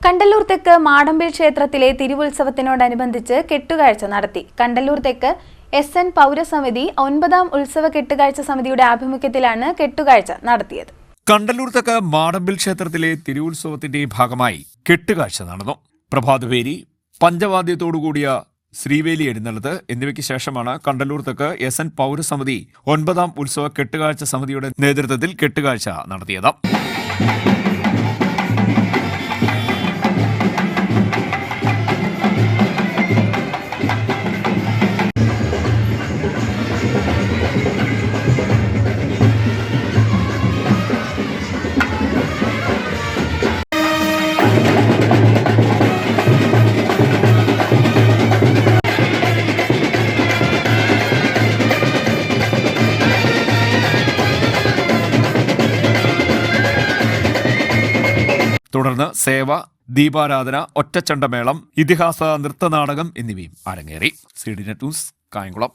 കണ്ടല്ലൂർ തെക്ക് മാടമ്പിൽ ക്ഷേത്രത്തിലെ തിരുവുത്സവത്തിനോടനുബന്ധിച്ച് കെട്ടുകാഴ്ച നടത്തി. കണ്ടല്ലൂർ തെക്ക് SN പൗരസമിതി 9ാം ഉത്സവ കെട്ടുകാഴ്ച സമിതിയുടെ ആഭിമുഖ്യത്തിലാണ് കെട്ടുകാഴ്ച നടത്തിയത്. കണ്ടല്ലൂർ തെക്ക് മാടമ്പിൽ ക്ഷേത്രത്തിലെ തിരുവുത്സവത്തിന്റെ ഭാഗമായി കെട്ടുകാഴ്ച നടന്നു. പ്രഭാതപേരി, പഞ്ചവാദ്യത്തോടുകൂടിയ ശ്രീവേലി എഴുന്നള്ളത്ത് എന്നിവയ്ക്ക് ശേഷമാണ് കണ്ടല്ലൂർ തെക്ക് SN പൗരസമിതി 9ാം ഉത്സവ കെട്ടുകാഴ്ച സമിതിയുടെ നേതൃത്വത്തിൽ കെട്ടുകാഴ്ച നടത്തിയത്. തുടർന്ന് സേവ, ദീപാരാധന, ഒറ്റച്ചണ്ടമേളം, ഇതിഹാസ നൃത്തനാടകം എന്നിവയും അരങ്ങേറി. CDNet news, Kayamkulam.